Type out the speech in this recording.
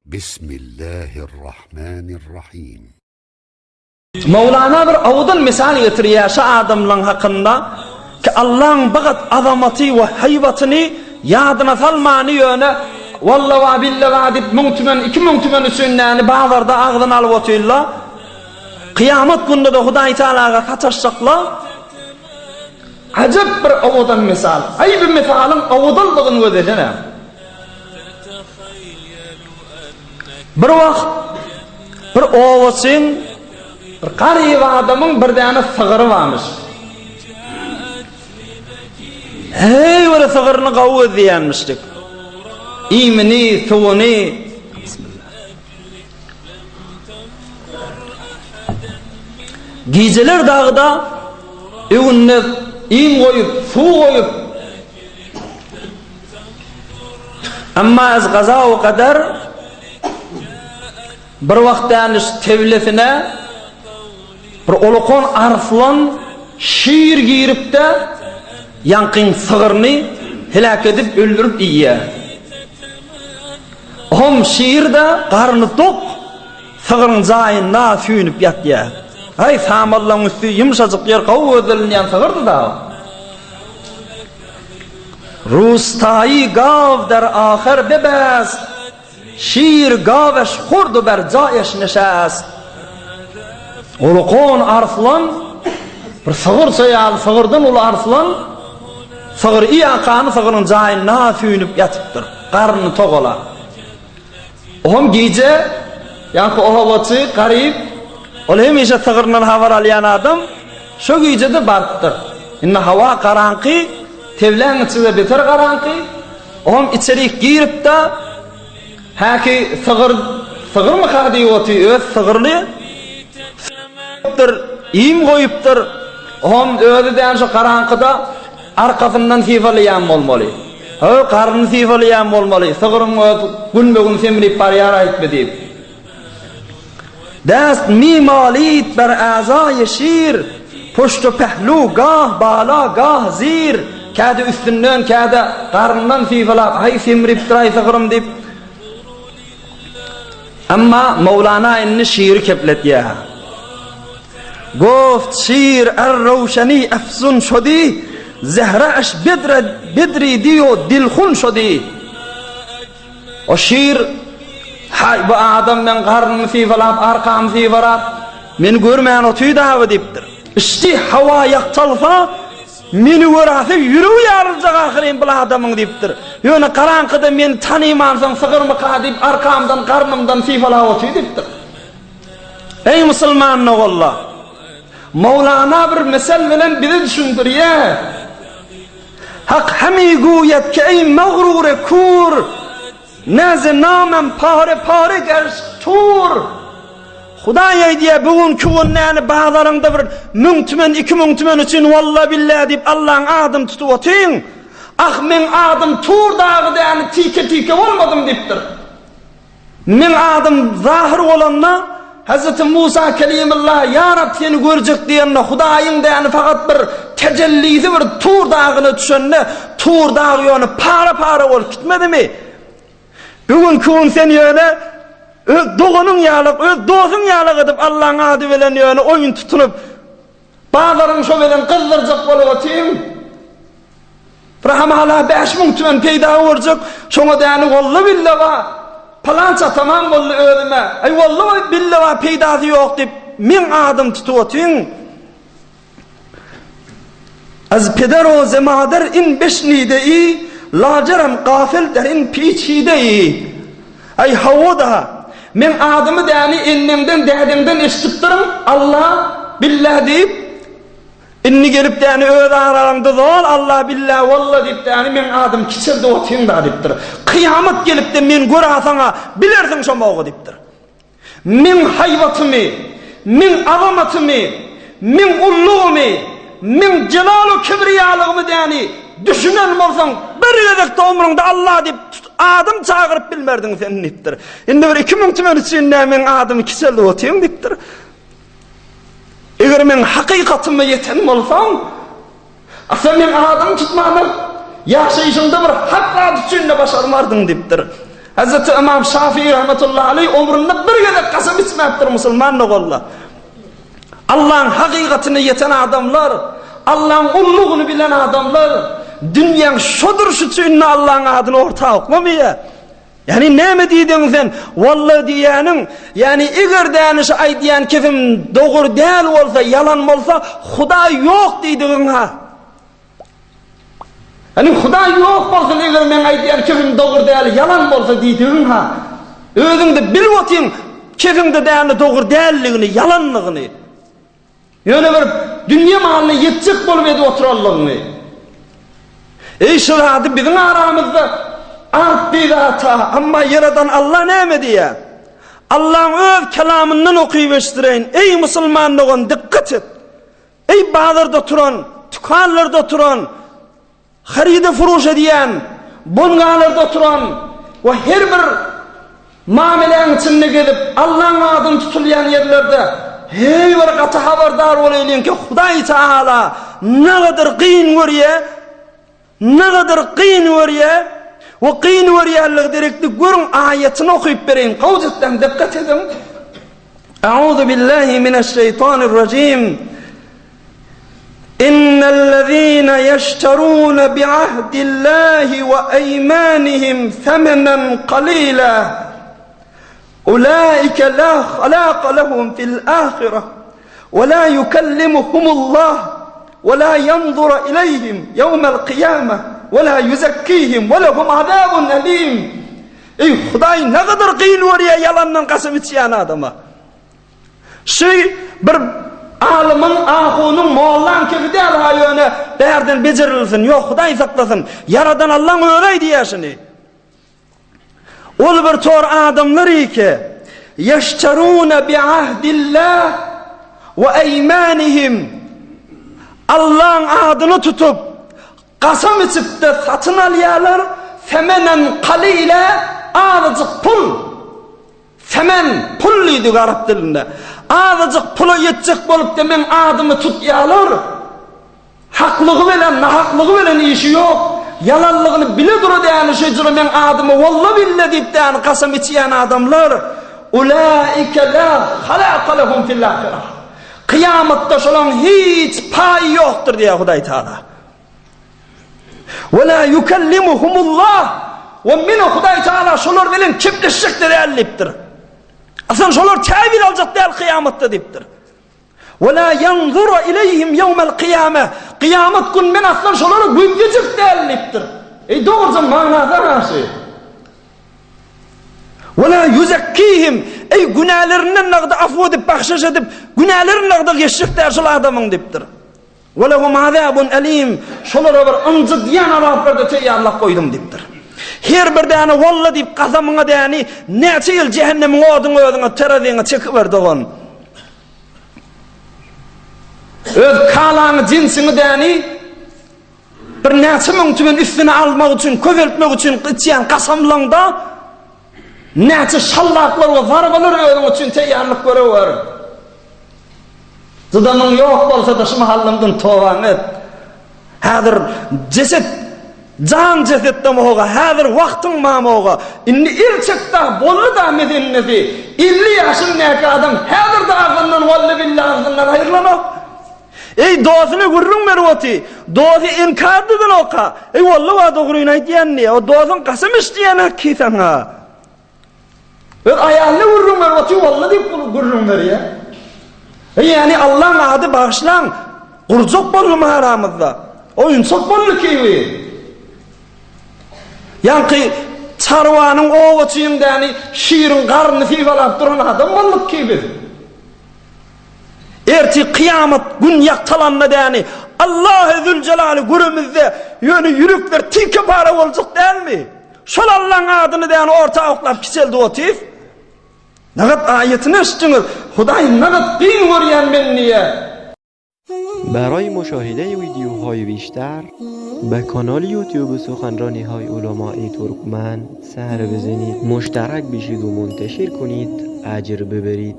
Bismillahirrahmanirrahim. Mevlana bir avudan misal getiriyor şu adamların hakkında ki Allah'ın bağat azamatı ve hayvatını yadına salmanı yöne vallahi billahi deyip müntümen iki müntümen üstünlerini bağlarda ağzını alıp otuyorlar. Kıyamet günde de Hudayi Teala'ya kaçacaklar. Acayip bir avudan misal. Ay bir misalın avudallığını ödeyeceğim. Bir vakt bir oğusun bir qariyb adamın bir tane sığırı varmış. Hey öyle sığırını qavu ediyenmiştik. İmini, suvunu. Geceler dağda evine im koyup, su koyup. Ama az gaza o kadar bir vaqtdan tevlesine bir olukon arslan şiir giyirip de yankın sığırını helak edip öldürüp yiye. Hom şiir de karnı tok sığırın zayında süyünüp yat ya. Ay samallan üstü yumuşacık yer kavu ödülünyen sığırdı da. Rustayi gav der ahir bebes şiir gaveş kurdu ber cayeş neşest. Olukon arslan bir sığır soyal sığırdan ulu arslan sığır iyi akanı sığırın cayına süyünüp yatıptır. Karnı tok ola. Oğum gece yankı o havatı qariyb ol hemişe sığırından havar alayan adam şu gece de barıptır. İnna hava karanqı tevlen içinde beter karanqı. Oğum içerik giyirip de haki sığır mı kadi otuyor sığırlı im koyuptur. Oğum ödeden şu karanqıda arkasından sifalayan olmalı. O karnı sifalayan olmalı. Sığırın gün be gün semrip pariyara etme deyip. Dest mimalit ber azay şiir puştu pehlu gah bala gah zir kâde üstünden kâde karnından sifalap hay semrip tıray sığırım deyip. Ama Mevlana inni şiiri keplet ya. Goft şiir er-rovşani efzun şodi zehra-eş bedri diyo dilhun şodi. O şiir hay bu adam ben karnımı sifalap arkam sifalap meni görmeyen o tüy dağı deyiptir. İşte hava yaktalsa meni görasip yürü yarılacak ahirin bu adamın deyiptir. Yani karanqıda meni tanıymansan sığırımı kadip arkamdan karnımdan sifalap o tüy deyiptir. Ey Müslüman oğullar, Mevlana bir mesel bilen bizi düşündür ya. Hak hemi guyet ki ey mağrure kur naze namen pare pare gerş tur. Hudaya diye bugün küvünlerini bağlarında bir müntümen iki müntümen için vallahi billahi deyip Allah'ın adım tutup otun. Ah men adım tur dağı yani tike olmadım deyiptir. Men adım zahir olanla Hazreti Musa Kelimullah ya Rab seni görecek diyenle Hudayın da yani fakat bir tecellisi bir Tur dağına düşenle Tur dağı yani para olup gitmedi mi? Bugün kuvun seni öyle doğunun yağlık, doğsun yağlık edip Allah'ın adı veren yani oyun tutunup bağların şu veren kızdıracak olup atayım. Rahama hala 5.000 tümen peyda olacak. Şuna da yani vallahi billahi palanca tamam vallahi öğrenme. Ay vallahi billahi peydası yok deyip min adım tutuyorsun. Az peder o zemader in beşnideyi lacerem gafil derin piçideyi. Ay havada min adımı yani innemden derdimden eşittirim Allah billahi deyip inni gelip de yani öyle aralarında zor Allah billahi vallahi deyip de yani min adım kiçildi otayım da deyiptir. Kıyamet gelip de min göre sana bilirsin şu moğu deyiptir. Min hayvatımı, min azamatımı, min ulluğumu, min celalu kibriyalığımı yani düşünen olsan bir yedek de umrunda Allah deyip adım çağırıp bilmerdin sen deyiptir. Şimdi bir 2000 tümen içinde min adımı kiçildi otayım deyiptir. Eğer men hakikatıma yeten olsam, sen men adam tutmamı yaşayışımda bir hakka düşünle başarmardın deyiptir. Hazreti İmam Şafii rahmetullahi aleyh ömründe bir gede kasam içmeyiptir musulmanlık olla. Allah'ın hakikatini yeten adamlar, Allah'ın ulluğunu bilen adamlar, dünyanın şudur şu tüyünle Allah'ın adını ortağı oklamıyor. Yani ne mi diydin sen? Vallahi diyenin, yani eğer denişi ay diyen kefim doğru değil olsa, yalan olsa, Huda yok diydin ha. Yani Huda yok olsa, eğer men ay diyen kefim doğru değil, yalan olsa diydin ha. Özünde bilmetin kefimde diyeni doğru değilliğini, yalanlığını. Yani bir dünya malını yetecek bolup edi oturallığını. Ey şuradı bizim aramızda art deydi hata, ama yaradan Allah ne mi diye? Allah'ın öz kelamından okuyuveriştireyin. Ey Müslümanlığın dikkat et. Ey bağlarda turan, tükanlarda turan, haride furuş ediyen, bungalarda turan ve her bir mamelenin içinde gidip Allah'ın adını tutulayan yerlerde hey bir katı haberdar olayın ki Huday Teala ne kadar kıyın veriyor, ne kadar kıyın veriyor ve kıyın veriyorlar direktlik görün ayetini okuyup verin. Kavzetten dikkat edin. Euzu billahi mineşşeytanirracim. İnnellezîne yeşterûne bi'ahdillâhi ve eymânihim semenen qalîlâ أولئك لا خلاق لهم في الآخرة ولا يكلمهم الله ولا ينظر إليهم يوم القيامة ولا يزكيهم ولهم عذاب أليم. Ey Huday ne kadar kıyıl oraya yalandan kasım içiyen adama. Bir alimin, ahunun, moğlan kefi değil hayvanı derden becerilsin. Yok Huday saklasın. Yaradan Allah'ın öğrey diyesini. Ol bir tor adamları ki yeşterûne bi'ahdillah ve eymanihim, Allah'ın adını tutup kasam içip de satın alıyorlar femenen kalile, azıcık pul, femen pulluydu Arap dilinde, azıcık pula yetecek bolup demen adımı tutuyorlar, haklığı veren nahaklığı veren işi yok. Yalanlığını bile duru diyen şeyciri men adımı valla bille deyip diyen kasam içiyen adamlar ulaike la halaka lehum fil ahireh, kıyamatta şolan hiç pay yoktur diye Huday Teala. Ve la yukellimuhumullah, ve min Huday Teala şolar velin kimleşecektir elliptir. Aslında şolar tevil alacak değil kıyamatta deyiptir. وَلَا يَنْظُرَ اِلَيْهِمْ يَوْمَ الْقِيَامَةِ, kıyamet gün ben aslan şoları gündücük değerliptir. Doğruca manada nasıl? وَلَا يُزَكِّيهِمْ, günahlarından ne kadar affı edip, bahşiş edip, günahlarından ne kadar geçecek der şol adamın deyiptir. وَلَهُمْ عَذَابٌ اَلِيمٌ, şolara bir ıncı diyen Araplarda teyyarlak koydum deyiptir. Her bir tane valla deyip kazamına deyani, neçe yıl cehennemin odun terazine çekiverdi onu. Öz kalanı cinsini deyani bir neçe min tümen üstüne almak için, köveltmek için içiyen kasamlığında neçe şallaklar ve zarbalar ödün için teyyarlık görüver. Zıdanın yok olsa da şu mahallimden tovan et. Hadır ceset, can ceset demoğu, hadır vaktin mamoğu, inni ilçekte bolu da medenneti, 50 yaşın neke adam, hadır da ağzından, vallahi billahi ağzından hayırlanok. Doğasını görürüm mervati, doğası inkardıdır oka. Vallahi doğruyuna diyen niye? O doğasın kasım isteyen hakki sana. Ayağını görürüm mervati, vallahi deyip görürüm ver ya. Yani Allah'ın adı bağışlan, kurcuk bolum aramızda. O insok bollu kiwi. Yani çarvanın oğuçuyum yani şiirin karnını fivalap duran adam bolluk kiwi. Erti kıyamet gün yaktalanma deyani Allah-u Zülcelal'i günümüzde yönü yürükler tilki para olacak değil mi? Şol Allah'ın adını deyani orta oklap kiseldi o tif. Ne kadar ayetini üstünür. Huday ne kadar din görüyen ben niye? برای مشاهده ویدیوهای بیشتر به کانال یوتیوب سخنرانی های علماء ترکمن سر بزنید، مشترک بشید و منتشر کنید، اجر ببرید.